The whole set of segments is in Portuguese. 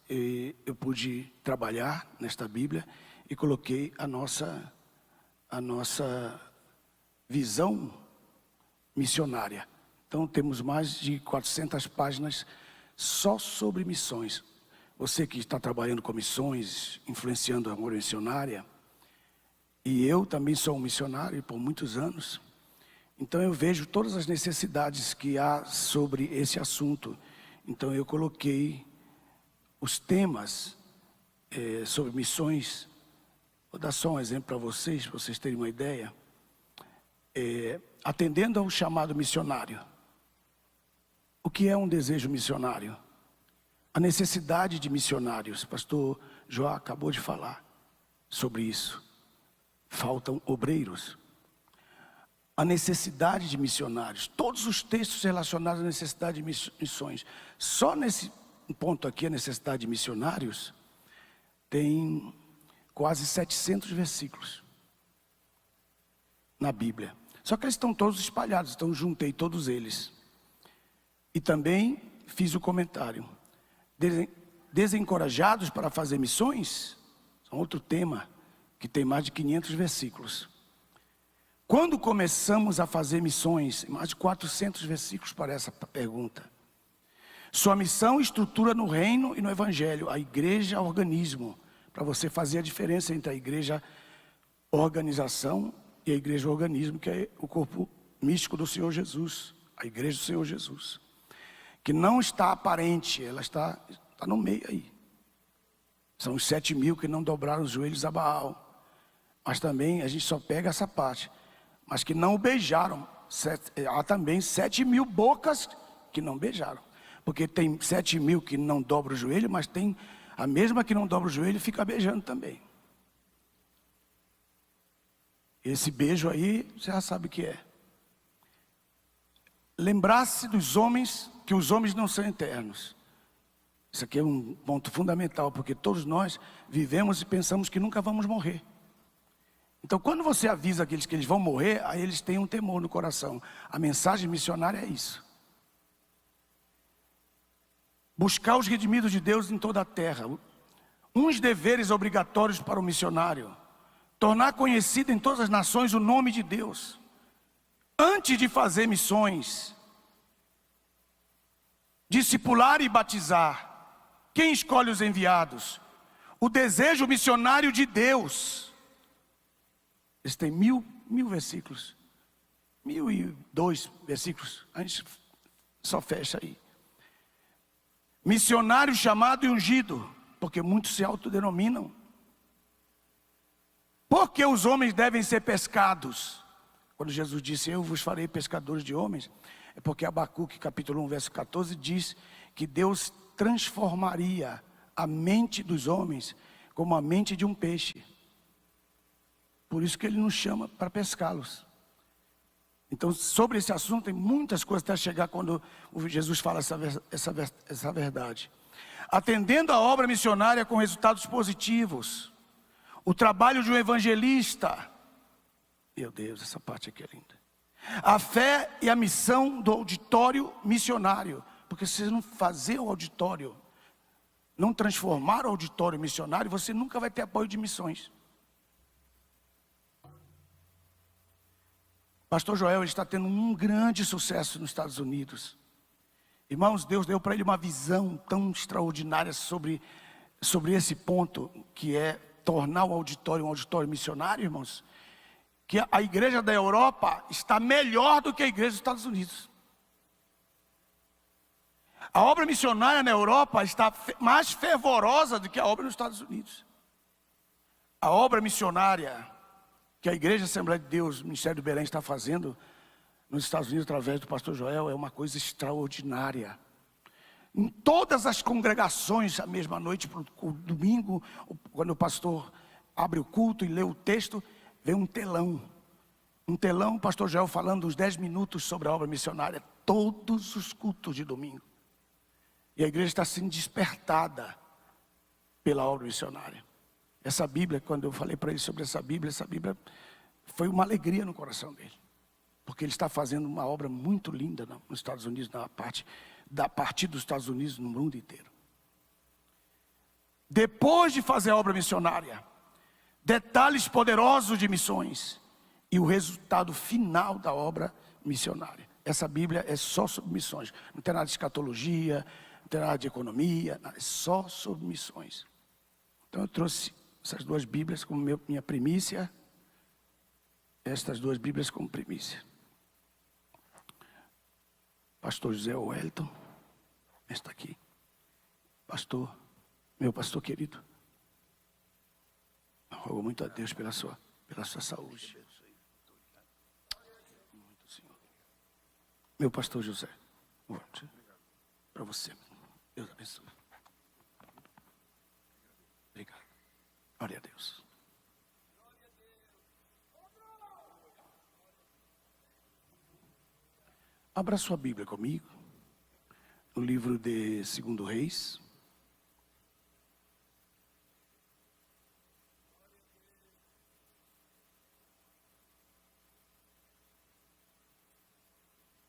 eu pude trabalhar nesta Bíblia e coloquei a nossa visão missionária. Então temos mais de 400 páginas só sobre missões. Você que está trabalhando com missões, influenciando a obra missionária, e eu também sou um missionário por muitos anos, então eu vejo todas as necessidades que há sobre esse assunto. Então eu coloquei os temas sobre missões. Vou dar só um exemplo para vocês terem uma ideia. Atendendo ao chamado missionário. O que é um desejo missionário? A necessidade de missionários. O pastor João acabou de falar sobre isso. Faltam obreiros. A necessidade de missionários. Todos os textos relacionados à necessidade de missões. Só nesse ponto aqui, a necessidade de missionários, tem quase 700 versículos na Bíblia. Só que eles estão todos espalhados, então juntei todos eles. E também fiz o comentário. Desencorajados para fazer missões? É outro tema que tem mais de 500 versículos. Quando começamos a fazer missões? Mais de 400 versículos para essa pergunta. Sua missão e estrutura no reino e no evangelho. A igreja, organismo. Para você fazer a diferença entre a igreja organização e a igreja organismo, que é o corpo místico do Senhor Jesus. A igreja do Senhor Jesus. Que não está aparente, ela está no meio aí. São os 7.000 que não dobraram os joelhos a Baal. Mas também a gente só pega essa parte. Mas que não o beijaram. Há também 7.000 bocas que não beijaram. Porque tem 7.000 que não dobram o joelho, mas tem a mesma que não dobra o joelho e fica beijando também. Esse beijo aí, você já sabe o que é. Lembrar-se dos homens, que os homens não são eternos. Isso aqui é um ponto fundamental, porque todos nós vivemos e pensamos que nunca vamos morrer. Então, quando você avisa aqueles que eles vão morrer, aí eles têm um temor no coração. A mensagem missionária é isso. Buscar os redimidos de Deus em toda a terra. Uns deveres obrigatórios para o missionário. Tornar conhecido em todas as nações o nome de Deus. Antes de fazer missões. Discipular e batizar. Quem escolhe os enviados? O desejo missionário de Deus. Eles têm mil versículos. 1.002 versículos. A gente só fecha aí. Missionário chamado e ungido. Porque muitos se autodenominam. Por que os homens devem ser pescados? Quando Jesus disse, eu vos farei pescadores de homens. É porque Abacuque capítulo 1 verso 14 diz que Deus transformaria a mente dos homens como a mente de um peixe. Por isso que ele nos chama para pescá-los. Então, sobre esse assunto, tem muitas coisas até chegar quando Jesus fala essa verdade. Atendendo a obra missionária com resultados positivos. O trabalho de um evangelista. Meu Deus, essa parte aqui é linda. A fé e a missão do auditório missionário. Porque se você não fazer o auditório, não transformar o auditório missionário, você nunca vai ter apoio de missões. Pastor Joel, ele está tendo um grande sucesso nos Estados Unidos. Irmãos, Deus deu para ele uma visão tão extraordinária sobre esse ponto, que é tornar o auditório um auditório missionário, irmãos. Que a igreja da Europa está melhor do que a igreja dos Estados Unidos. A obra missionária na Europa está mais fervorosa do que a obra nos Estados Unidos. A obra missionária que a Igreja Assembleia de Deus, o Ministério do Belém está fazendo nos Estados Unidos através do pastor Joel, é uma coisa extraordinária. Em todas as congregações, a mesma noite, para o domingo, quando o pastor abre o culto e lê o texto, vem um telão. Um telão, o pastor Joel falando uns 10 minutos sobre a obra missionária, todos os cultos de domingo. E a igreja está sendo despertada pela obra missionária. Essa Bíblia, quando eu falei para ele sobre essa Bíblia foi uma alegria no coração dele. Porque ele está fazendo uma obra muito linda nos Estados Unidos, a partir dos Estados Unidos, no mundo inteiro. depois de fazer a obra missionária, detalhes poderosos de missões e o resultado final da obra missionária. Essa Bíblia é só sobre missões, não tem nada de escatologia, não tem nada de economia, é só sobre missões. Então eu trouxe essas duas Bíblias como minha primícia, estas duas Bíblias como primícia. Pastor José Wellington está aqui. Meu pastor querido, eu rogo muito a Deus pela sua saúde. Muito, Senhor. Meu pastor José, para você. Deus abençoe. Obrigado. Glória a Deus. Abra sua Bíblia comigo, no livro de 2 Reis.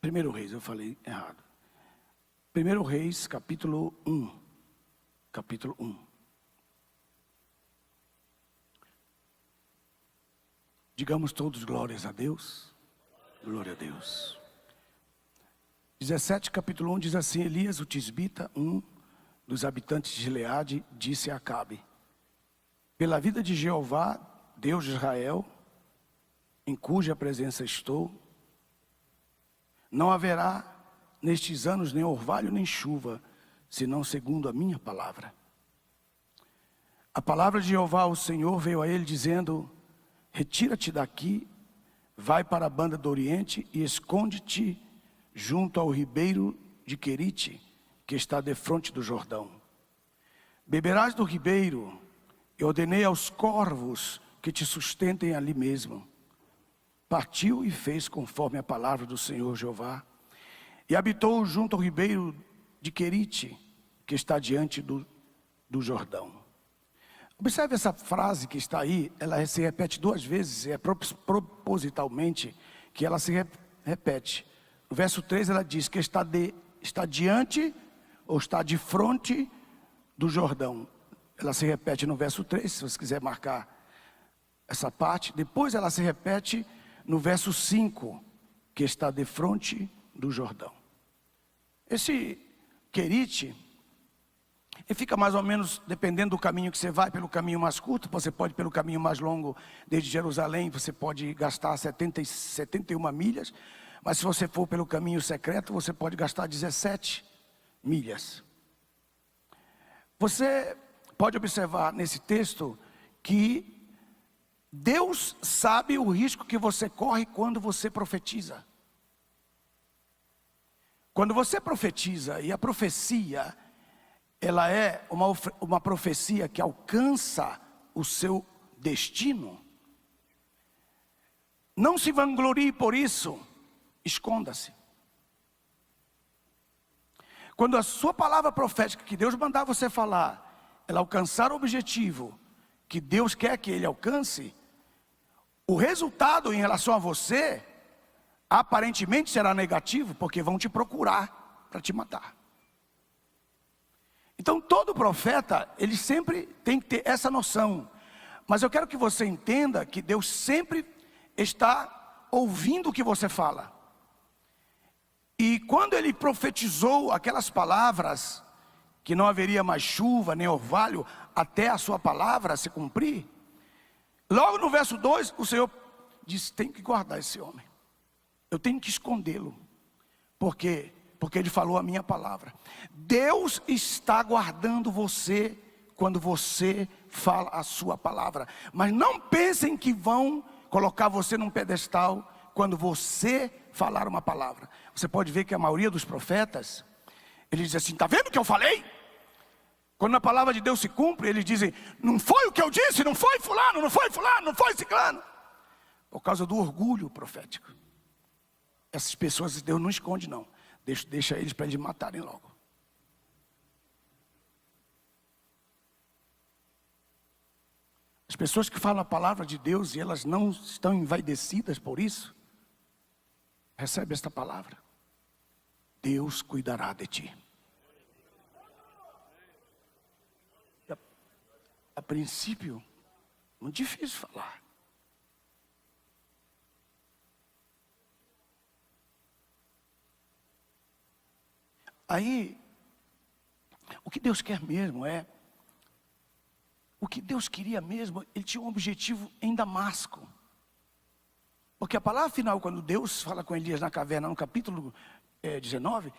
Primeiro Reis, eu falei errado. 1 Reis, capítulo 1. Capítulo 1. Digamos todos glórias a Deus. Glória a Deus. 17, capítulo 1 diz assim: Elias, o tisbita, um dos habitantes de Gileade, disse a Acabe: pela vida de Jeová, Deus de Israel, em cuja presença estou, não haverá nestes anos nem orvalho nem chuva, senão segundo a minha palavra. A palavra de Jeová, o Senhor, veio a ele dizendo: retira-te daqui, vai para a banda do Oriente e esconde-te junto ao ribeiro de Querite, que está defronte do Jordão. Beberás do ribeiro, e ordenei aos corvos que te sustentem ali mesmo. Partiu e fez conforme a palavra do Senhor Jeová, e habitou junto ao ribeiro de Querite, que está diante do Jordão. Observe essa frase que está aí, ela se repete duas vezes, é propositalmente que ela se repete. No verso 3 ela diz que está diante ou está de frente do Jordão. Ela se repete no verso 3, se você quiser marcar essa parte. Depois ela se repete no verso 5, que está de frente do Jordão. Esse Querite, ele fica mais ou menos, dependendo do caminho que você vai, pelo caminho mais curto, você pode pelo caminho mais longo, desde Jerusalém, você pode gastar 71 milhas, mas se você for pelo caminho secreto, você pode gastar 17 milhas. Você pode observar nesse texto que Deus sabe o risco que você corre quando você profetiza. Quando você profetiza, e a profecia, ela é uma profecia que alcança o seu destino, não se vanglorie por isso, esconda-se. Quando a sua palavra profética que Deus mandar você falar, ela alcançar o objetivo que Deus quer que ele alcance, o resultado em relação a você, aparentemente será negativo, porque vão te procurar para te matar. Então todo profeta, ele sempre tem que ter essa noção. Mas eu quero que você entenda que Deus sempre está ouvindo o que você fala. E quando ele profetizou aquelas palavras, que não haveria mais chuva nem orvalho, até a sua palavra se cumprir, logo no verso 2, o Senhor disse: tem que guardar esse homem, eu tenho que escondê-lo, porque ele falou a minha palavra. Deus está guardando você quando você fala a sua palavra. Mas não pensem que vão colocar você num pedestal quando você falar uma palavra. Você pode ver que a maioria dos profetas, eles dizem assim: está vendo o que eu falei? Quando a palavra de Deus se cumpre, eles dizem: não foi o que eu disse, não foi fulano, não foi fulano, não foi ciclano. Por causa do orgulho profético. Essas pessoas Deus não esconde não. Deixa eles para eles matarem logo. As pessoas que falam a palavra de Deus e elas não estão envaidecidas por isso, recebe esta palavra: Deus cuidará de ti. A princípio, muito difícil falar. Aí, o que Deus quer mesmo o que Deus queria mesmo, Ele tinha um objetivo em Damasco. Porque a palavra final, quando Deus fala com Elias na caverna, no capítulo 19,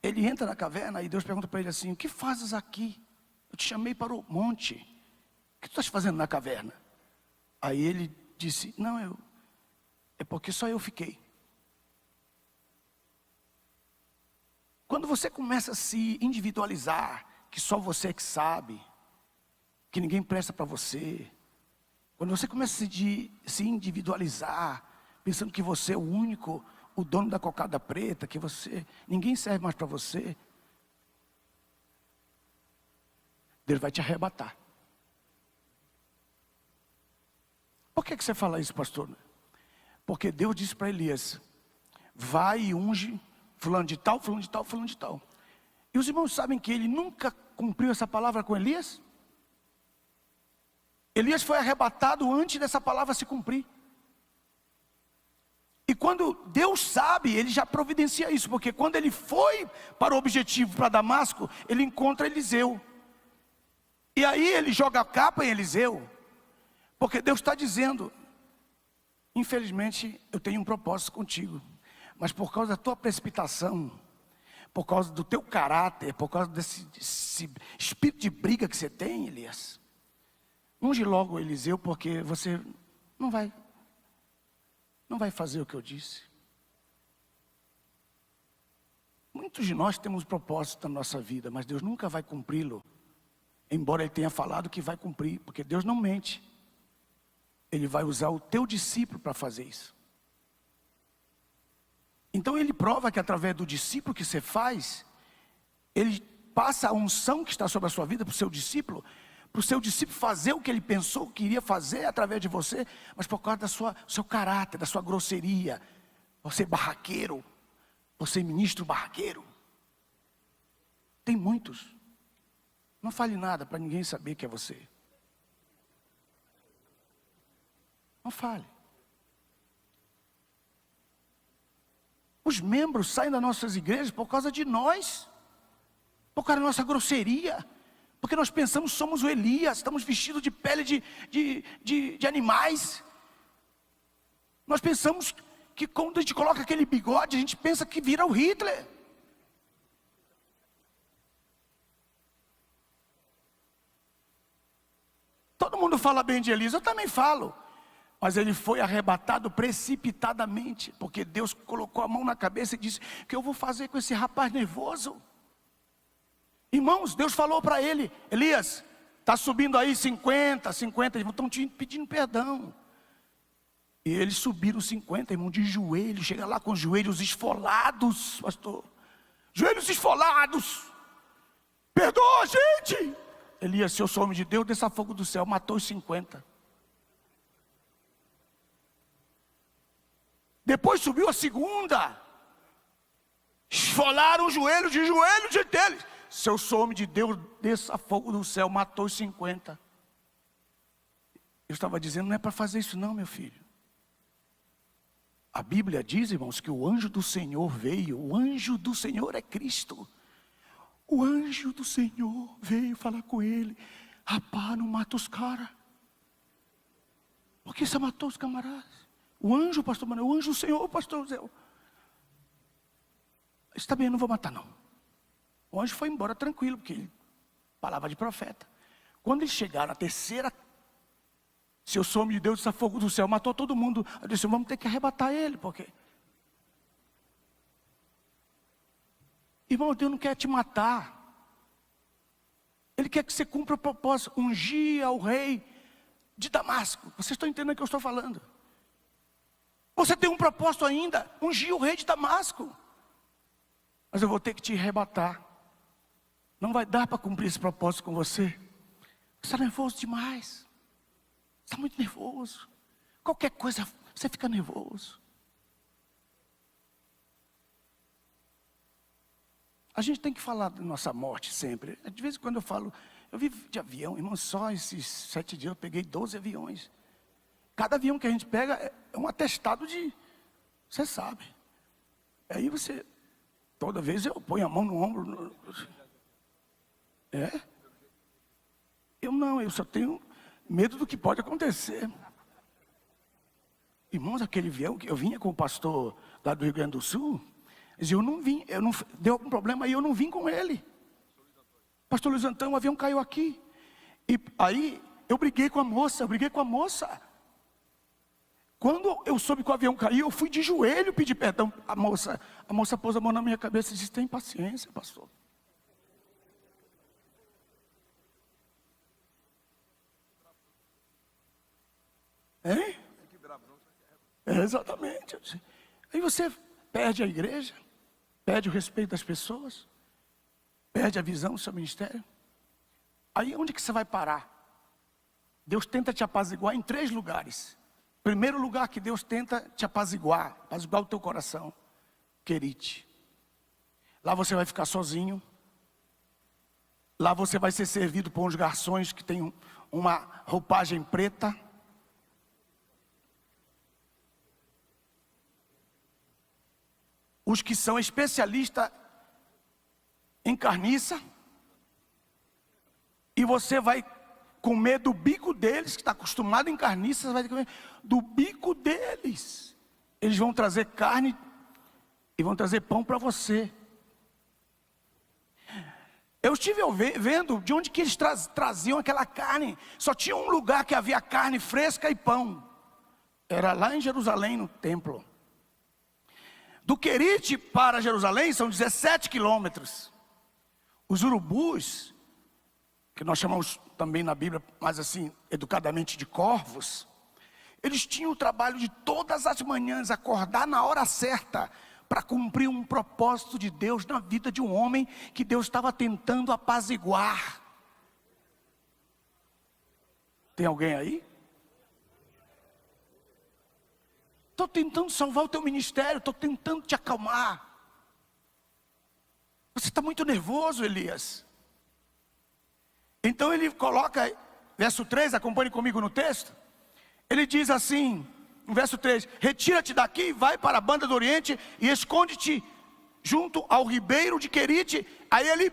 ele entra na caverna e Deus pergunta para ele assim: o que fazes aqui? Eu te chamei para o monte. O que tu estás fazendo na caverna? Aí ele disse: não, é porque só eu fiquei. Quando você começa a se individualizar, que só você é que sabe, que ninguém presta para você, quando você começa a se individualizar, pensando que você é o único, o dono da cocada preta, que ninguém serve mais para você, Deus vai te arrebatar. Por que você fala isso, pastor? Porque Deus disse para Elias: vai e unge fulano de tal, fulano de tal, fulano de tal. E os irmãos sabem que ele nunca cumpriu essa palavra com Elias? Elias foi arrebatado antes dessa palavra se cumprir. E quando Deus sabe, Ele já providencia isso. Porque quando ele foi para o objetivo, para Damasco, ele encontra Eliseu. E aí ele joga a capa em Eliseu. Porque Deus está dizendo: infelizmente eu tenho um propósito contigo, mas por causa da tua precipitação, por causa do teu caráter, por causa desse espírito de briga que você tem, Elias, unge logo Eliseu, porque você não vai fazer o que eu disse. Muitos de nós temos propósito na nossa vida, mas Deus nunca vai cumpri-lo, embora Ele tenha falado que vai cumprir, porque Deus não mente. Ele vai usar o teu discípulo para fazer isso. Então Ele prova que através do discípulo que você faz, Ele passa a unção que está sobre a sua vida para o seu discípulo fazer o que ele pensou que iria fazer através de você, mas por causa do seu caráter, da sua grosseria, você barraqueiro, você ministro barraqueiro. Tem muitos. Não fale nada para ninguém saber que é você. Não fale. Os membros saem das nossas igrejas por causa de nós, por causa da nossa grosseria, porque nós pensamos que somos o Elias, estamos vestidos de pele de animais. Nós pensamos que quando a gente coloca aquele bigode, a gente pensa que vira o Hitler. Todo mundo fala bem de Elias, eu também falo. Mas ele foi arrebatado precipitadamente, porque Deus colocou a mão na cabeça e disse: o que eu vou fazer com esse rapaz nervoso? Irmãos, Deus falou para ele: Elias, está subindo aí 50, eles estão te pedindo perdão. E eles subiram 50, irmão, de joelhos, chega lá com os joelhos esfolados, pastor. Joelhos esfolados. Perdoa a gente. Elias, se eu sou homem de Deus, desça fogo do céu, matou os 50. Depois subiu a segunda. Esfolaram os joelhos deles. Se eu sou homem de Deus, desça fogo do céu, matou os 50. Eu estava dizendo: não é para fazer isso não, meu filho. A Bíblia diz, irmãos, que o anjo do Senhor veio. O anjo do Senhor é Cristo. O anjo do Senhor veio falar com ele: rapaz, não mata os caras. Por que você matou os camaradas? O anjo, pastor Manuel, o anjo do Senhor, pastor Zé. Está bem, eu não vou matar não. O anjo foi embora tranquilo, porque ele palavra de profeta. Quando eles chegaram, a terceira, se eu sou homem de Deus, esse fogo do céu matou todo mundo. Eu disse: vamos ter que arrebatar ele, porque irmão, Deus não quer te matar. Ele quer que você cumpra o propósito, ungir ao rei de Damasco. Vocês estão entendendo o que eu estou falando? Você tem um propósito ainda, ungir o rei de Damasco. Mas eu vou ter que te arrebatar. Não vai dar para cumprir esse propósito com você. Você está nervoso demais. Você está muito nervoso. Qualquer coisa, você fica nervoso. A gente tem que falar da nossa morte sempre. De vez em quando eu falo, Eu vivo de avião, irmão, só esses 7 dias eu peguei 12 aviões. Cada avião que a gente pega é um atestado de, você sabe. Aí você, toda vez eu ponho a mão no ombro. Eu só tenho medo do que pode acontecer. Irmãos, aquele avião que eu vinha com o pastor lá do Rio Grande do Sul, eu não vim, deu algum problema aí, eu não vim com ele. Pastor Luiz Antônio, o avião caiu aqui. E aí eu briguei com a moça. Quando eu soube que o avião caiu, eu fui de joelho pedir perdão. A moça pôs a mão na minha cabeça e disse: tem paciência, pastor. Hein? Exatamente. Aí você perde a igreja, perde o respeito das pessoas, perde a visão do seu ministério. Aí onde que você vai parar? Deus tenta te apaziguar em 3 lugares. Primeiro lugar que Deus tenta te apaziguar o teu coração, Querite. Lá você vai ficar sozinho. Lá você vai ser servido por uns garçons que tem uma roupagem preta. Os que são especialistas em carniça. E você vai comer do bico deles, que está acostumado em carniça, você vai comer do bico deles. Eles vão trazer carne e vão trazer pão para você. Eu estive vendo de onde que eles traziam aquela carne. Só tinha um lugar que havia carne fresca e pão. Era lá em Jerusalém, no templo. Do Querite para Jerusalém são 17 quilômetros. Os urubus, que nós chamamos também na Bíblia, mas assim, educadamente, de corvos, eles tinham o trabalho de todas as manhãs acordar na hora certa para cumprir um propósito de Deus na vida de um homem que Deus estava tentando apaziguar. Tem alguém aí? Estou tentando salvar o teu ministério, estou tentando te acalmar. Você está muito nervoso, Elias. Então ele coloca, verso 3, acompanhe comigo no texto. Ele diz assim, no verso 3: retira-te daqui, vai para a banda do Oriente e esconde-te junto ao ribeiro de Querite. Aí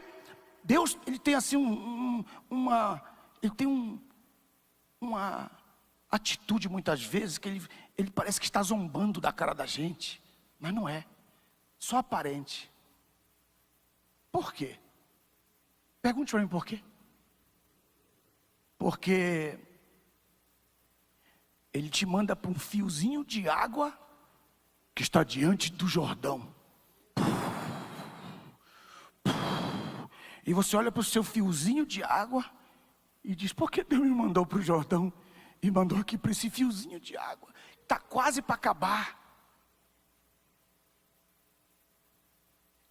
Deus, ele tem assim uma atitude muitas vezes que ele parece que está zombando da cara da gente, mas não é, só aparente. Por quê? Pergunte para mim por quê. Porque ele te manda para um fiozinho de água que está diante do Jordão. E você olha para o seu fiozinho de água e diz: por que Deus me mandou para o Jordão e mandou aqui para esse fiozinho de água? Está quase para acabar.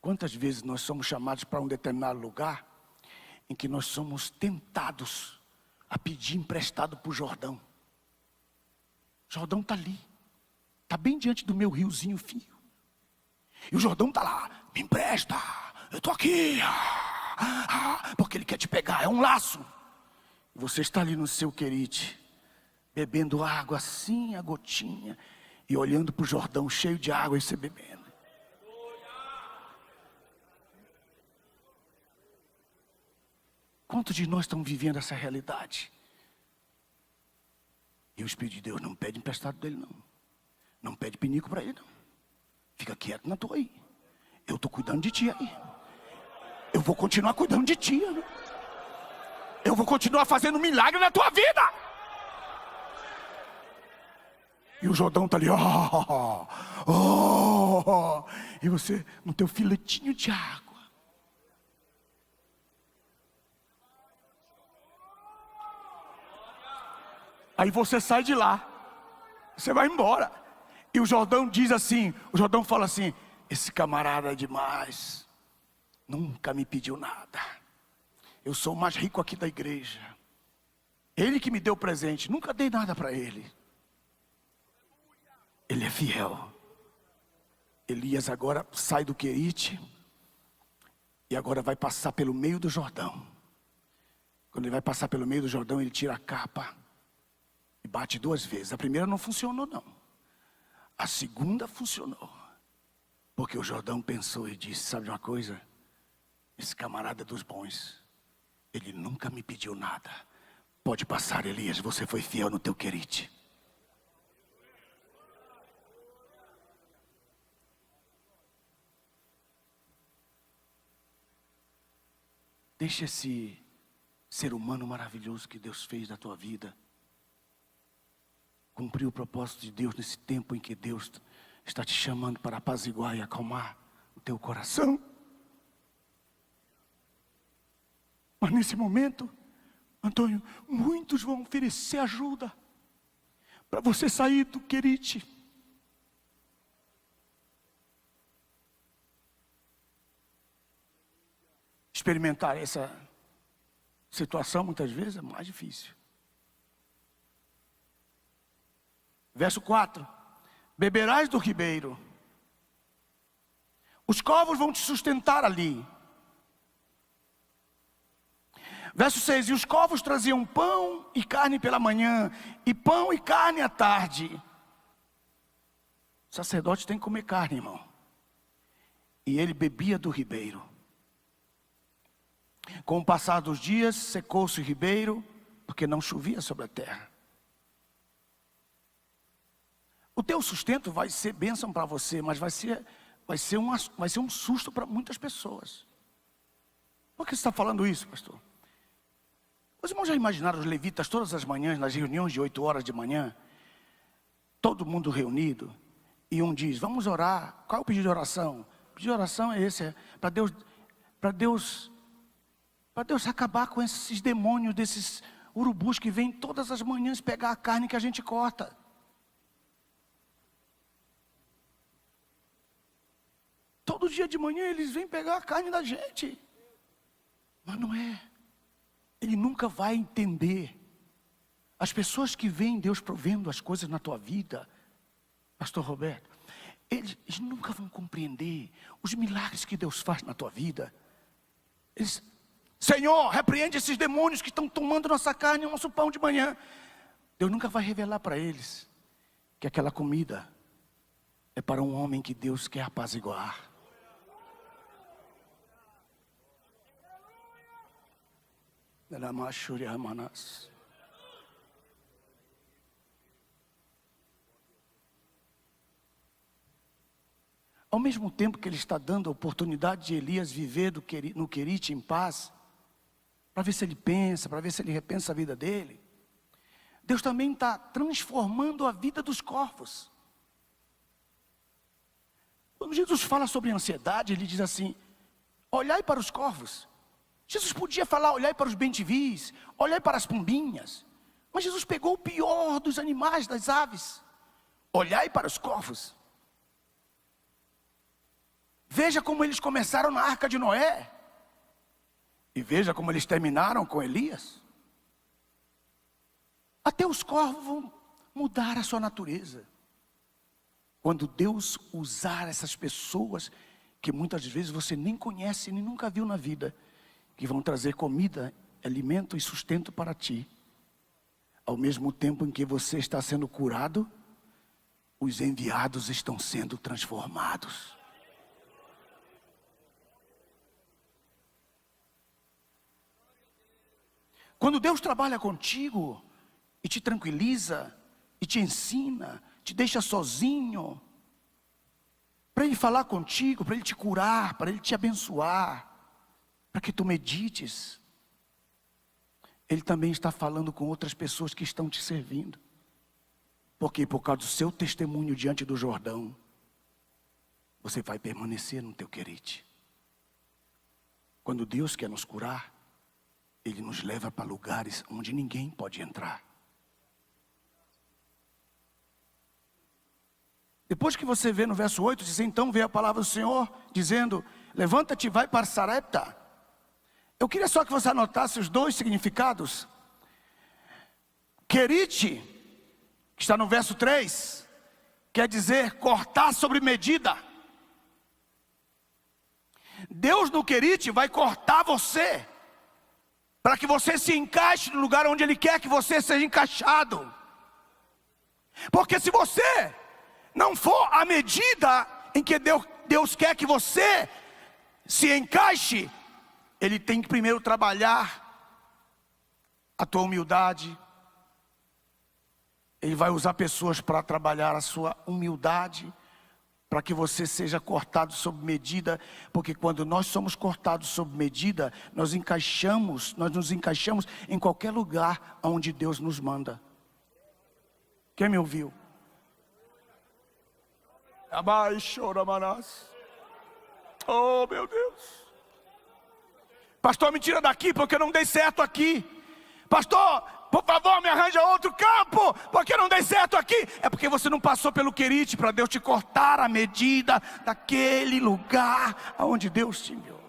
Quantas vezes nós somos chamados para um determinado lugar em que nós somos tentados a pedir emprestado para o Jordão. O Jordão está ali, está bem diante do meu riozinho fio. E o Jordão está lá: me empresta, eu estou aqui. Porque ele quer te pegar, é um laço. E você está ali no seu Querite, bebendo água assim, a gotinha, e olhando para o Jordão cheio de água e você bebendo. Quantos de nós estamos vivendo essa realidade? E o Espírito de Deus não pede emprestado dele, não. Não pede pinico para ele, não. Fica quieto na tua aí. Eu estou cuidando de ti aí. Eu vou continuar cuidando de ti. Né? Eu vou continuar fazendo milagre na tua vida. E o Jordão está ali. E você no teu filetinho de água. Aí você sai de lá, você vai embora. E o Jordão diz assim, o Jordão fala assim: esse camarada é demais, nunca me pediu nada. Eu sou o mais rico aqui da igreja. Ele que me deu presente, nunca dei nada para ele. Ele é fiel. Elias agora sai do Querite e agora vai passar pelo meio do Jordão. Quando ele vai passar pelo meio do Jordão, ele tira a capa e bate 2 vezes. A primeira não funcionou, não. A segunda funcionou. Porque o Jordão pensou e disse: sabe de uma coisa? Esse camarada é dos bons. Ele nunca me pediu nada. Pode passar, Elias, você foi fiel no teu querite. Deixa esse ser humano maravilhoso que Deus fez da tua vida cumprir o propósito de Deus nesse tempo em que Deus está te chamando para apaziguar e acalmar o teu coração. Mas nesse momento, Antônio, muitos vão oferecer ajuda para você sair do querite. Experimentar essa situação muitas vezes é mais difícil. Verso 4: beberás do ribeiro, os corvos vão te sustentar ali. Verso 6: e os corvos traziam pão e carne pela manhã, e pão e carne à tarde. O sacerdote tem que comer carne, irmão. E ele bebia do ribeiro. Com o passar dos dias, secou-se o ribeiro, porque não chovia sobre a terra. O teu sustento vai ser bênção para você, mas vai ser um susto para muitas pessoas. Por que você está falando isso, pastor? Os irmãos já imaginaram os levitas todas as manhãs, nas reuniões de 8 horas de manhã, todo mundo reunido, e um diz: vamos orar. Qual é o pedido de oração? O pedido de oração é esse, para Deus acabar com esses demônios, desses urubus que vêm todas as manhãs pegar a carne que a gente corta. Todo dia de manhã eles vêm pegar a carne da gente. Mas não é. Ele nunca vai entender. As pessoas que veem Deus provendo as coisas na tua vida, pastor Roberto, eles nunca vão compreender os milagres que Deus faz na tua vida. Senhor, repreende esses demônios que estão tomando nossa carne e nosso pão de manhã. Deus nunca vai revelar para eles que aquela comida é para um homem que Deus quer apaziguar. Ao mesmo tempo que ele está dando a oportunidade de Elias viver no querite em paz, para ver se ele pensa, para ver se ele repensa a vida dele, Deus também está transformando a vida dos corvos. Quando Jesus fala sobre ansiedade, ele diz assim: olhai para os corvos. Jesus podia falar: olhai para os bem-te-vis, olhai para as pombinhas. Mas Jesus pegou o pior dos animais, das aves. Olhai para os corvos. Veja como eles começaram na arca de Noé. E veja como eles terminaram com Elias. Até os corvos vão mudar a sua natureza. Quando Deus usar essas pessoas, que muitas vezes você nem conhece, nem nunca viu na vida, que vão trazer comida, alimento e sustento para ti. Ao mesmo tempo em que você está sendo curado, os enviados estão sendo transformados. Quando Deus trabalha contigo e te tranquiliza, e te ensina, te deixa sozinho, para Ele falar contigo, para Ele te curar, para Ele te abençoar, para que tu medites, Ele também está falando com outras pessoas que estão te servindo. Porque por causa do seu testemunho diante do Jordão, você vai permanecer no teu querite. Quando Deus quer nos curar, Ele nos leva para lugares onde ninguém pode entrar. Depois que você vê no verso 8, diz: então veio a palavra do Senhor, dizendo: levanta-te e vai para Sarepta. Eu queria só que você anotasse os 2 significados. Querite, que está no verso 3, quer dizer cortar sobre medida. Deus no querite vai cortar você. para que você se encaixe no lugar onde Ele quer que você seja encaixado. Porque se você não for à medida em que Deus quer que você se encaixe, Ele tem que primeiro trabalhar a tua humildade. Ele vai usar pessoas para trabalhar a sua humildade, para que você seja cortado sob medida, porque quando nós somos cortados sob medida, nós nos encaixamos em qualquer lugar onde Deus nos manda. Quem me ouviu? Oh, meu Deus. Pastor, me tira daqui porque eu não dei certo aqui. Pastor, por favor, me arranja outro campo, porque eu não dei certo aqui. É porque você não passou pelo querite para Deus te cortar a medida daquele lugar aonde Deus te enviou.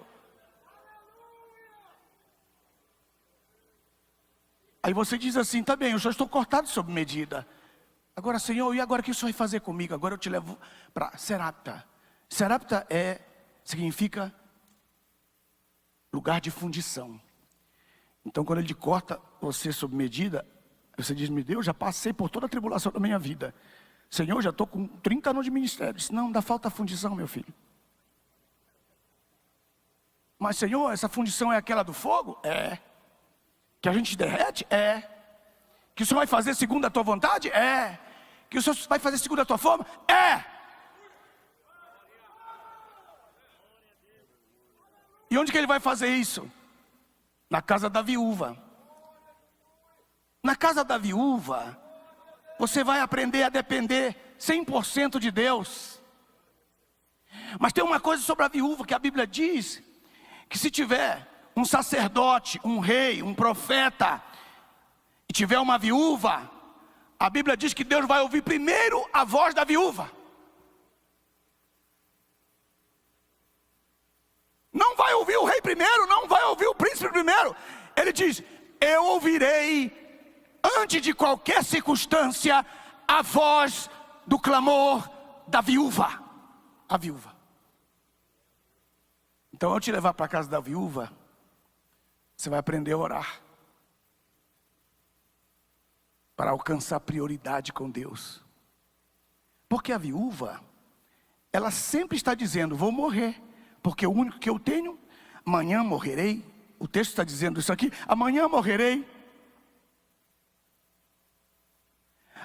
Aí você diz assim: tá bem, eu já estou cortado sob medida. Agora, Senhor, e agora o que o Senhor vai fazer comigo? Agora eu te levo para Serapta. Serapta significa lugar de fundição. Então, quando Ele corta você sob medida, você diz: meu Deus, já passei por toda a tribulação da minha vida. Senhor, já estou com 30 anos de ministério. Diz: não, ainda falta fundição, meu filho. Mas, Senhor, essa fundição é aquela do fogo? É. Que a gente derrete? É. Que o Senhor vai fazer segundo a tua vontade? É. Que o Senhor vai fazer segundo a tua forma? É. E onde que Ele vai fazer isso? Na casa da viúva. Na casa da viúva, você vai aprender a depender 100% de Deus. Mas tem uma coisa sobre a viúva que a Bíblia diz, que se tiver um sacerdote, um rei, um profeta, e tiver uma viúva, a Bíblia diz que Deus vai ouvir primeiro a voz da viúva. Não vai ouvir o rei primeiro, não vai ouvir o príncipe primeiro. Ele diz: eu ouvirei, antes de qualquer circunstância, a voz do clamor da viúva. A viúva. Então, eu te levar para a casa da viúva, você vai aprender a orar, para alcançar prioridade com Deus. Porque a viúva, ela sempre está dizendo: vou morrer, porque o único que eu tenho, amanhã morrerei. O texto está dizendo isso aqui: amanhã morrerei.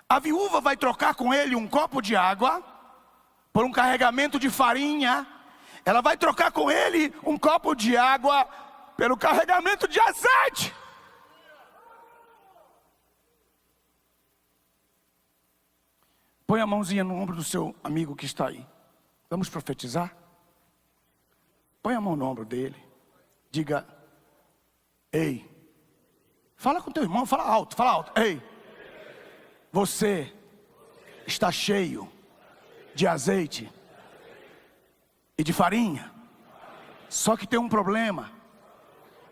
A viúva vai trocar com ele um copo de água por um carregamento de farinha. Ela vai trocar com ele um copo de água pelo carregamento de azeite. Põe a mãozinha no ombro do seu amigo que está aí. Vamos profetizar? Põe a mão no ombro dele. Diga: ei. Fala com teu irmão, fala alto, fala alto. Ei. Você está cheio de azeite e de farinha. Só que tem um problema.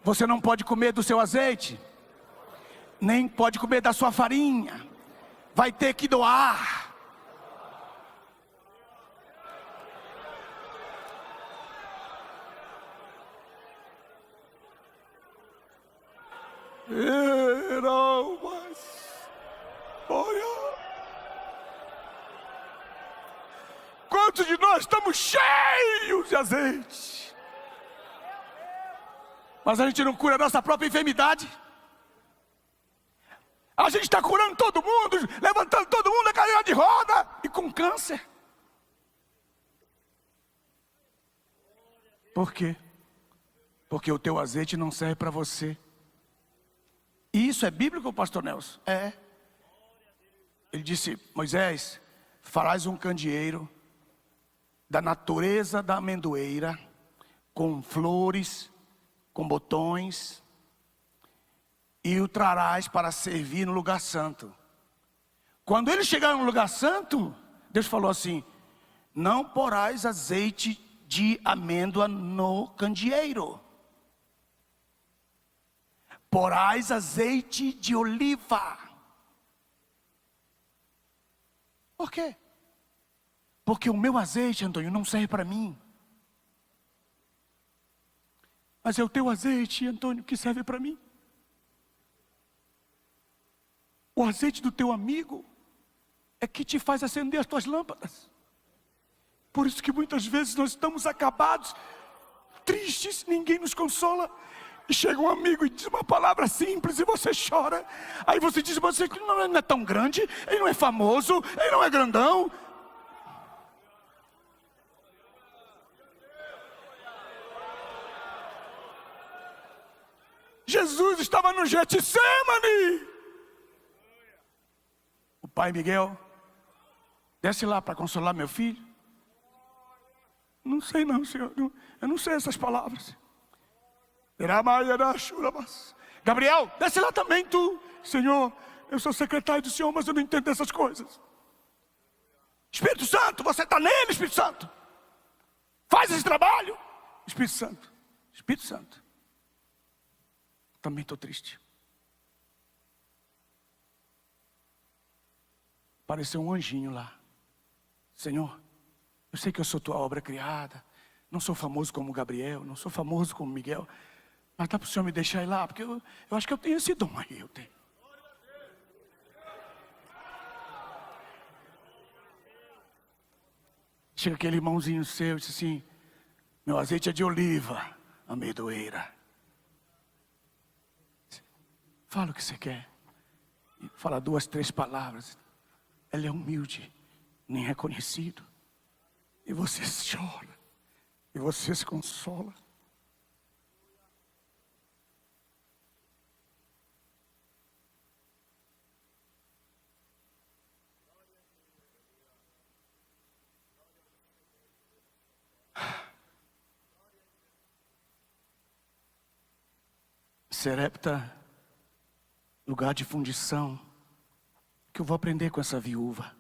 Você não pode comer do seu azeite, nem pode comer da sua farinha. Vai ter que doar. Quantos de nós estamos cheios de azeite, mas a gente não cura a nossa própria enfermidade? A gente está curando todo mundo, levantando todo mundo da cadeira de roda e com câncer. Por quê? Porque o teu azeite não serve para você. E isso é bíblico, pastor Nelson? É. Ele disse: Moisés, farás um candeeiro da natureza da amendoeira, com flores, com botões, e o trarás para servir no lugar santo. Quando eles chegaram no lugar santo, Deus falou assim: não porás azeite de amêndoa no candeeiro, porás azeite de oliva. Por quê? Porque o meu azeite, Antônio, não serve para mim. Mas é o teu azeite, Antônio, que serve para mim. O azeite do teu amigo é que te faz acender as tuas lâmpadas. Por isso que muitas vezes nós estamos acabados, tristes, ninguém nos consola. E chega um amigo e diz uma palavra simples e você chora. Aí você diz, você não é tão grande, ele não é famoso, ele não é grandão. Jesus estava no Getsemane. O pai Miguel, desce lá para consolar meu filho. Não sei não, Senhor, eu não sei essas palavras. Gabriel, desce lá também tu. Senhor, eu sou secretário do Senhor, mas eu não entendo essas coisas. Espírito Santo, você está nele, Espírito Santo. Faz esse trabalho. Espírito Santo, Espírito Santo. Também estou triste. Apareceu um anjinho lá. Senhor, eu sei que eu sou tua obra criada. Não sou famoso como Gabriel, não sou famoso como Miguel. Mas dá para o Senhor me deixar ir lá? Porque eu acho que eu tenho esse dom aí, eu tenho. Chega aquele irmãozinho seu e diz assim, meu azeite é de oliva, amendoeira. Fala o que você quer. Fala 2, 3 palavras. Ele é humilde, nem reconhecido. E você chora. E você se consola. Serepta, lugar de fundição, que eu vou aprender com essa viúva.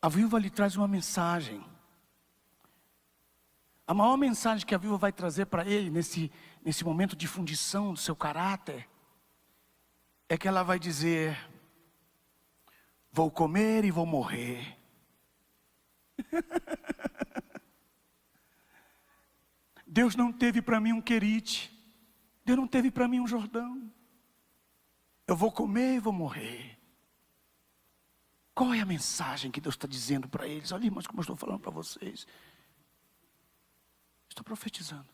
A viúva lhe traz uma mensagem. A maior mensagem que a viúva vai trazer para ele nesse momento de fundição do seu caráter é que ela vai dizer, vou comer e vou morrer. Deus não teve para mim um Querite. Deus não teve para mim um Jordão. Eu vou comer e vou morrer. Qual é a mensagem que Deus está dizendo para eles? Olha, irmãos, como eu estou falando para vocês. Estou profetizando.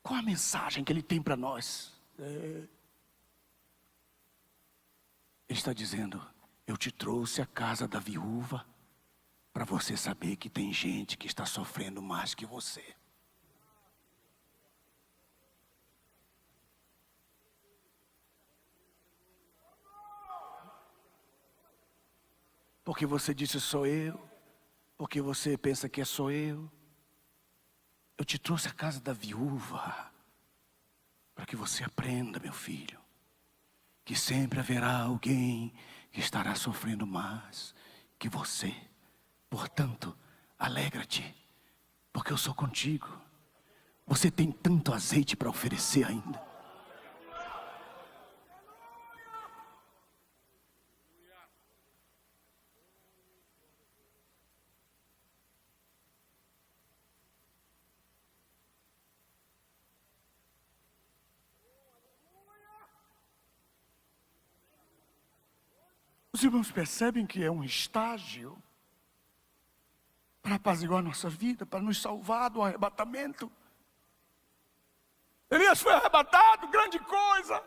Qual a mensagem que Ele tem para nós? Ele está dizendo, eu te trouxe a casa da viúva para você saber que tem gente que está sofrendo mais que você. Porque você disse sou eu, porque você pensa que sou eu. Eu te trouxe a casa da viúva para que você aprenda, meu filho, que sempre haverá alguém que estará sofrendo mais que você. Portanto, alegra-te, porque eu sou contigo. Você tem tanto azeite para oferecer ainda. Os irmãos percebem que é um estágio para apaziguar a nossa vida, para nos salvar do arrebatamento. Elias foi arrebatado, grande coisa.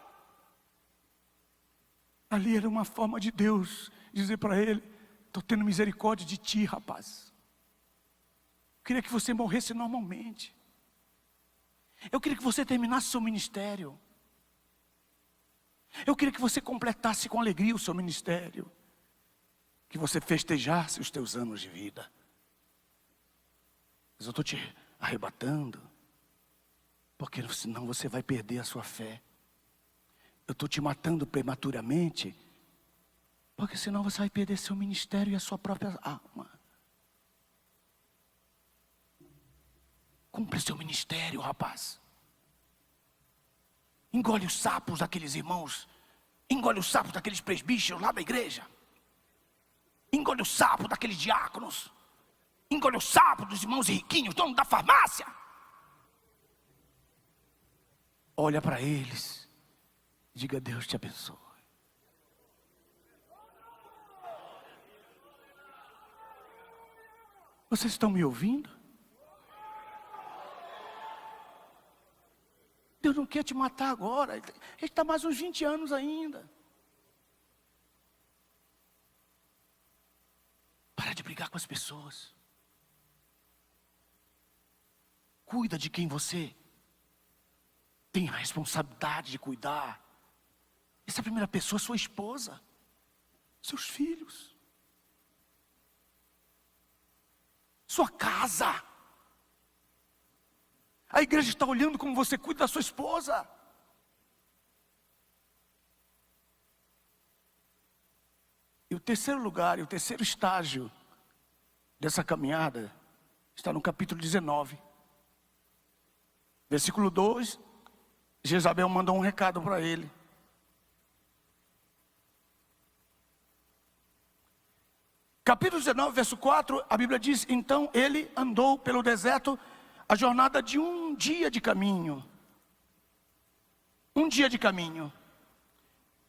Ali era uma forma de Deus dizer para ele, estou tendo misericórdia de ti, rapaz. Eu queria que você morresse normalmente. Eu queria que você terminasse seu ministério. Eu queria que você completasse com alegria o seu ministério. Que você festejasse os teus anos de vida. Mas eu estou te arrebatando, porque senão você vai perder a sua fé. Eu estou te matando prematuramente, porque senão você vai perder seu ministério e a sua própria alma. Cumpre seu ministério, rapaz. Engole os sapos daqueles irmãos. Engole os sapos daqueles presbíteros lá da igreja. Engole o sapo daqueles diáconos. Engole o sapo dos irmãos riquinhos, dono da farmácia. olha para eles, diga: Deus te abençoe. Vocês estão me ouvindo? Deus não quer te matar agora. Ele está mais uns 20 anos ainda. Para de brigar com as pessoas. Cuida de quem você tem a responsabilidade de cuidar. Essa primeira pessoa é sua esposa, seus filhos, sua casa. A igreja está olhando como você cuida da sua esposa. E o terceiro lugar, e o terceiro estágio dessa caminhada está no capítulo 19. Versículo 2, Jezabel mandou um recado para ele. Capítulo 19, verso 4, a Bíblia diz: então ele andou pelo deserto a jornada de um dia de caminho. Um dia de caminho.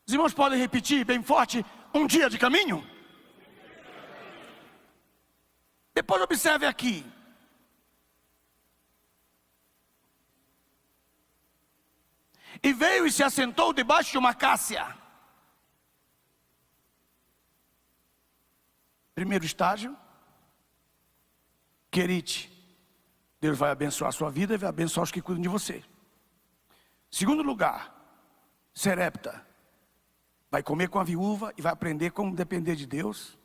Os irmãos podem repetir bem forte: um dia de caminho? Depois observe aqui. E veio e se assentou debaixo de uma acácia. Primeiro estágio, Querite. Deus vai abençoar a sua vida e vai abençoar os que cuidam de você. Segundo lugar, Serepta. Vai comer com a viúva e vai aprender como depender de Deus.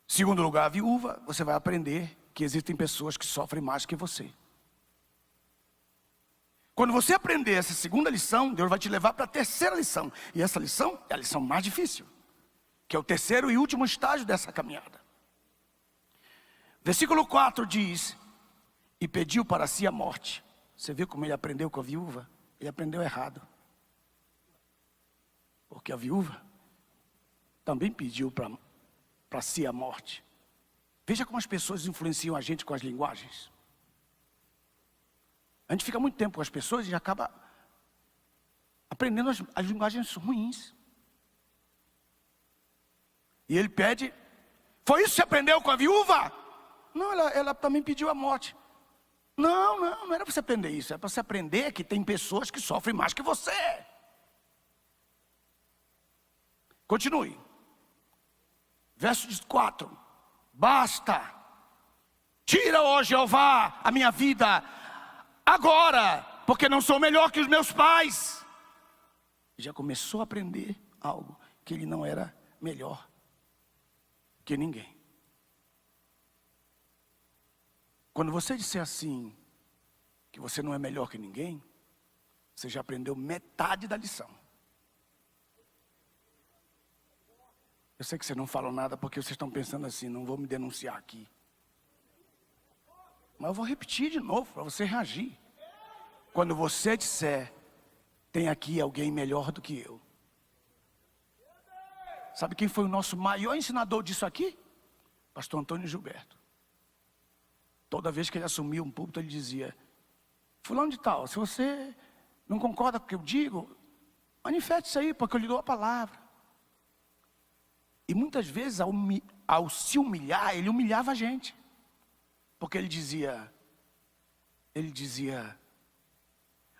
Segundo lugar, a viúva, você vai aprender que existem pessoas que sofrem mais que você. Quando você aprender essa segunda lição, Deus vai te levar para a terceira lição. E essa lição é a lição mais difícil, que é o terceiro e último estágio dessa caminhada. Versículo 4 diz: e pediu para si a morte. Você viu como ele aprendeu com a viúva? Ele aprendeu errado. Porque a viúva também pediu para si a morte. Veja como as pessoas influenciam a gente com as linguagens. A gente fica muito tempo com as pessoas e acaba aprendendo as linguagens ruins. E ele pede: foi isso que você aprendeu com a viúva? Não, ela também pediu a morte. Não era para você aprender isso. É para você aprender que tem pessoas que sofrem mais que você. Continue. Verso 4. Basta. Tira, ó Jeová, a minha vida agora, porque não sou melhor que os meus pais. Já começou a aprender algo, que ele não era melhor que ninguém. Quando você disser assim, que você não é melhor que ninguém, você já aprendeu metade da lição. Eu sei que vocês não falam nada porque vocês estão pensando assim: não vou me denunciar aqui. Mas eu vou repetir de novo para você reagir. Quando você disser: tem aqui alguém melhor do que eu. Sabe quem foi o nosso maior ensinador disso aqui? Pastor Antônio Gilberto. Toda vez que ele assumia um púlpito, ele dizia: fulano de tal, se você não concorda com o que eu digo, manifeste isso aí, porque eu lhe dou a palavra. E muitas vezes, ao se humilhar, ele humilhava a gente. Porque ele dizia,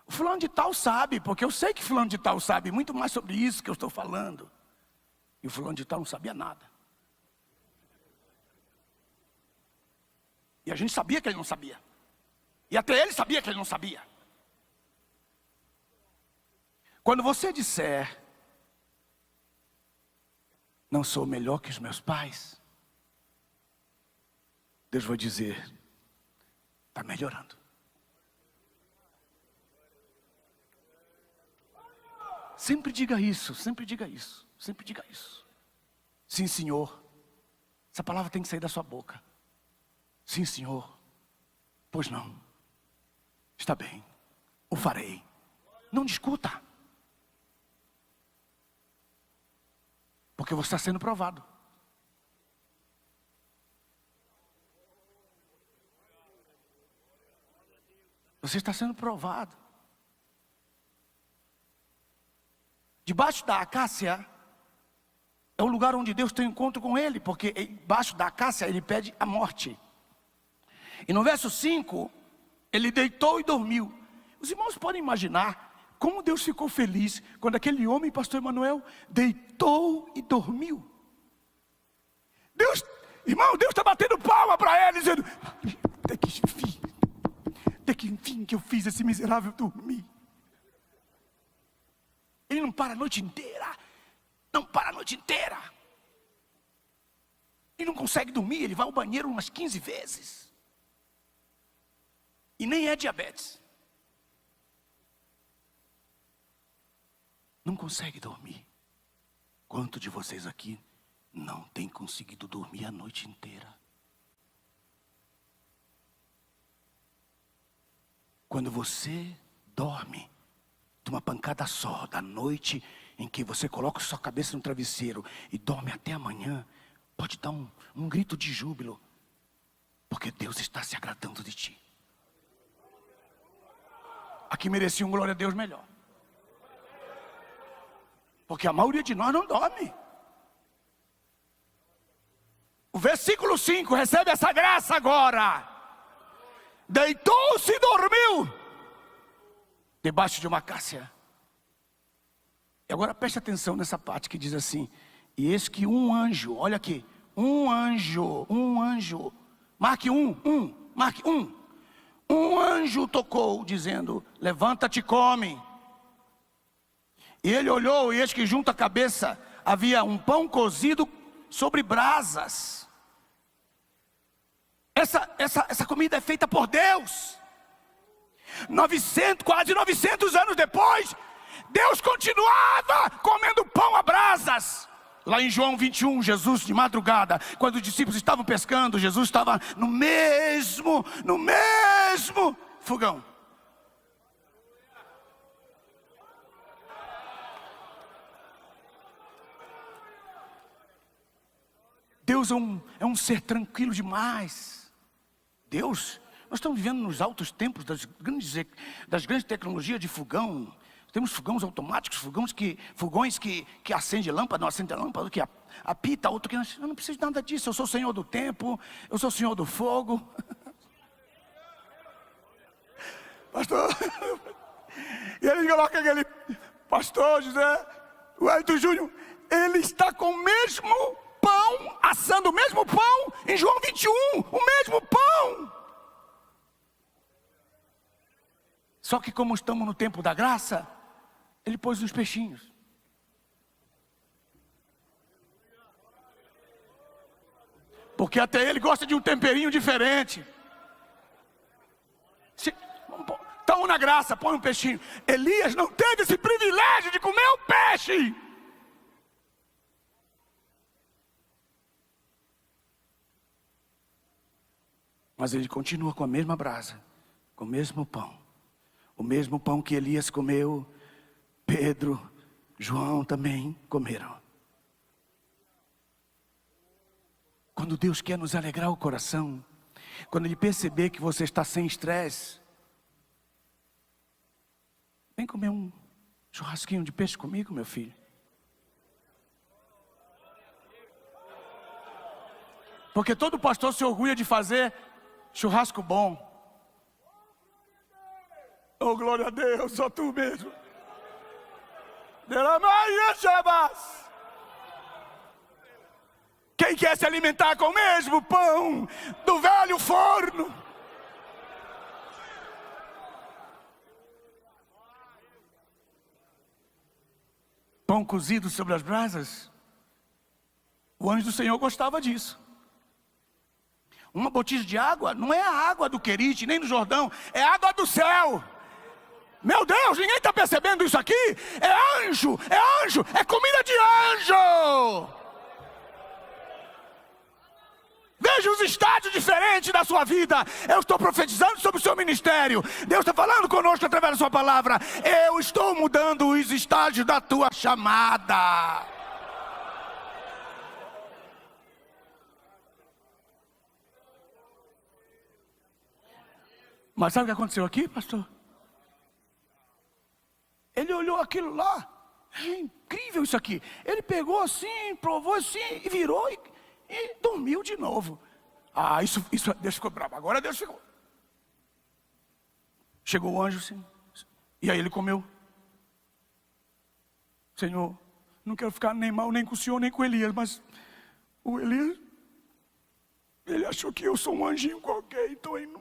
o fulano de tal sabe, porque eu sei que fulano de tal sabe muito mais sobre isso que eu estou falando. E o fulano de tal não sabia nada. E a gente sabia que ele não sabia. E até ele sabia que ele não sabia. Quando você disser: não sou melhor que os meus pais, Deus vai dizer: está melhorando. Sempre diga isso, sempre diga isso, sempre diga isso. Sim, Senhor. Essa palavra tem que sair da sua boca. Sim, Senhor. Pois não. Está bem, o farei. Não discuta. Porque você está sendo provado. Você está sendo provado. Debaixo da acácia é o lugar onde Deus tem encontro com ele, porque embaixo da acácia ele pede a morte. E no verso 5, ele deitou e dormiu. Os irmãos podem imaginar como Deus ficou feliz quando aquele homem, pastor Emanuel, deitou e dormiu. Deus está batendo palma para ele, dizendo: até que enfim que eu fiz esse miserável dormir. Ele não para a noite inteira. Não para a noite inteira. Ele não consegue dormir, ele vai ao banheiro umas 15 vezes. E nem é diabetes. Não consegue dormir. Quanto de vocês aqui não tem conseguido dormir a noite inteira? Quando você dorme de uma pancada só, da noite em que você coloca sua cabeça no travesseiro e dorme até amanhã, pode dar um grito de júbilo, porque Deus está se agradando de ti. Aqui merecia um glória a Deus melhor, porque a maioria de nós não dorme. O versículo 5 recebe essa graça agora. Deitou-se e dormiu debaixo de uma acácia. E agora preste atenção nessa parte que diz assim: e eis que um anjo, olha aqui, um anjo, marque um anjo tocou, dizendo: levanta-te e come. E ele olhou, e eis que junto à cabeça havia um pão cozido sobre brasas. Essa comida é feita por Deus. Quase 900 anos depois, Deus continuava comendo pão a brasas. Lá em João 21, Jesus de madrugada, quando os discípulos estavam pescando, Jesus estava no mesmo fogão. Deus é um ser tranquilo demais. Deus, nós estamos vivendo nos altos tempos das grandes tecnologias de fogão. Temos fogões automáticos, fogões que acendem lâmpada, não acendem lâmpada, que apita, outro que não. Eu não preciso de nada disso, eu sou o Senhor do tempo, eu sou o Senhor do fogo. Pastor, e ele coloca aquele pastor José, o Wellington Júnior, ele está com o mesmo pão, assando o mesmo pão, em João 21, o mesmo pão. Só que como estamos no tempo da graça, ele pôs uns peixinhos. Porque até ele gosta de um temperinho diferente. Estamos na graça, põe um peixinho. Elias não teve esse privilégio de comer o peixe. Mas ele continua com a mesma brasa, com o mesmo pão. O mesmo pão que Elias comeu, Pedro, João também comeram. Quando Deus quer nos alegrar o coração, quando Ele perceber que você está sem estresse, vem comer um churrasquinho de peixe comigo, meu filho. Porque todo pastor se orgulha de fazer churrasco bom. Oh, glória a Deus, só tu mesmo. Quem quer se alimentar com o mesmo pão do velho forno? Pão cozido sobre as brasas. O anjo do Senhor gostava disso. Uma botija de água não é a água do Querite, nem do Jordão, é a água do céu. Meu Deus, ninguém está percebendo isso aqui? É anjo, é comida de anjo. Veja os estádios diferentes da sua vida. Eu estou profetizando sobre o seu ministério. Deus está falando conosco através da sua palavra. Eu estou mudando os estágios da tua chamada. Mas sabe o que aconteceu aqui, pastor? Ele olhou aquilo lá. É incrível isso aqui. Ele pegou assim, provou assim, e virou e dormiu de novo. Isso Deus ficou bravo. Agora Deus ficou. Chegou o anjo assim, e aí ele comeu. Senhor, não quero ficar nem mal nem com o senhor, nem com Elias, mas o Elias, ele achou que eu sou um anjinho qualquer, então ele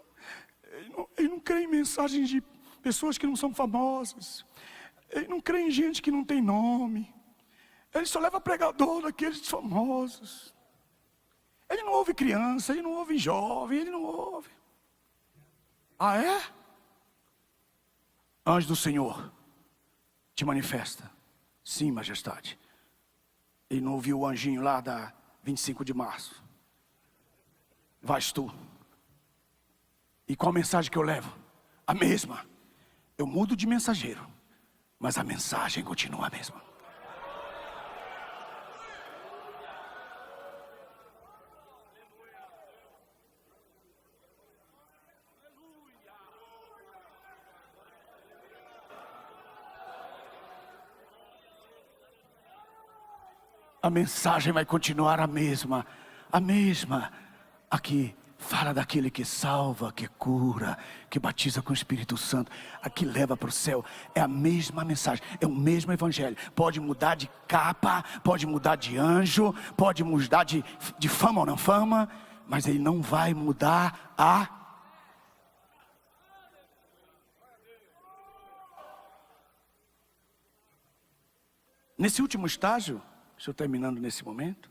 não crê em mensagens de pessoas que não são famosas. Ele não crê em gente que não tem nome. Ele só leva pregador daqueles famosos. Ele não ouve criança, ele não ouve jovem, ele não ouve. É? Anjo do Senhor te manifesta. Sim, majestade. Ele não ouviu o anjinho lá da 25 de março. Vais tu. E qual mensagem que eu levo? A mesma. Eu mudo de mensageiro, mas a mensagem continua a mesma. A mensagem vai continuar a mesma. A mesma. Aqui fala daquele que salva, que cura, que batiza com o Espírito Santo, a que leva para o céu. É a mesma mensagem, é o mesmo evangelho. Pode mudar de capa, pode mudar de anjo, pode mudar de fama ou não fama, mas ele não vai mudar Nesse último estágio, estou terminando nesse momento.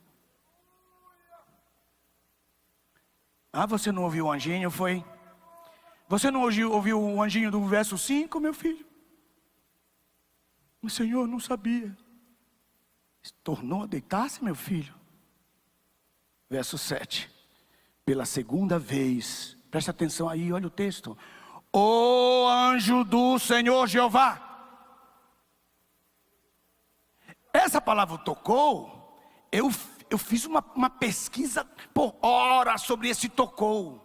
Você não ouviu o anjinho, foi? Você não ouviu o anjinho do verso 5, meu filho? O Senhor não sabia. Tornou a deitar-se, meu filho. Verso 7. Pela segunda vez, preste atenção aí, olha o texto. O anjo do Senhor Jeová. Essa palavra tocou, eu fiz uma pesquisa por horas sobre esse tocou.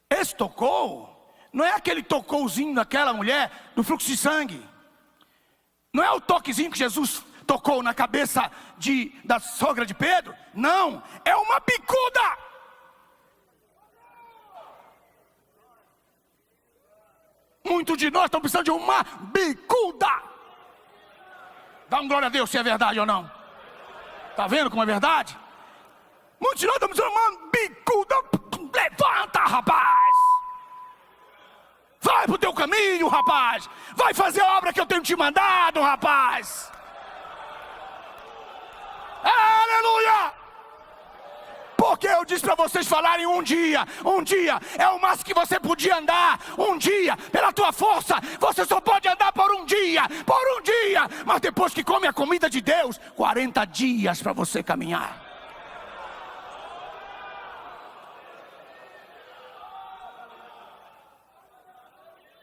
Esse tocou, não é aquele tocouzinho daquela mulher do fluxo de sangue. Não é o toquezinho que Jesus tocou na cabeça da sogra de Pedro. Não, é uma bicuda. Muitos de nós estão precisando de uma bicuda. Dá um glória a Deus se é verdade ou não. Está vendo como é verdade? Muitos de nós estamos precisando de uma bicuda. Levanta, rapaz. Vai para o teu caminho, rapaz. Vai fazer a obra que eu tenho te mandado, rapaz. Aleluia. Porque eu disse para vocês falarem um dia é o máximo que você podia andar. Um dia, pela tua força, você só pode andar por um dia. Mas depois que come a comida de Deus, 40 dias para você caminhar.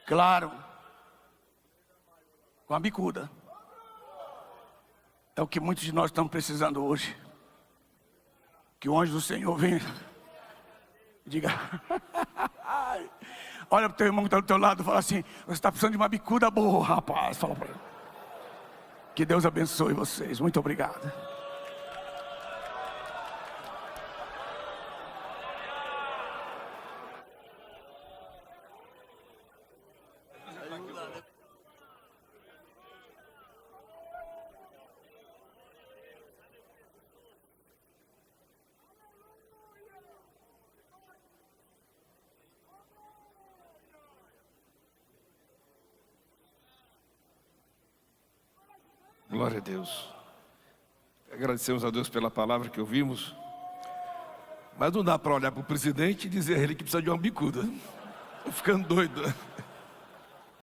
Claro, com a bicuda. É o que muitos de nós estamos precisando hoje. Que o anjo do Senhor venha e diga: olha para o teu irmão que está do teu lado e fala assim: você está precisando de uma bicuda boa, rapaz. Fala para ele. Que Deus abençoe vocês. Muito obrigado. Glória a Deus. Agradecemos a Deus pela palavra que ouvimos. Mas não dá para olhar para o presidente e dizer a ele que precisa de uma bicuda. Estou ficando doido.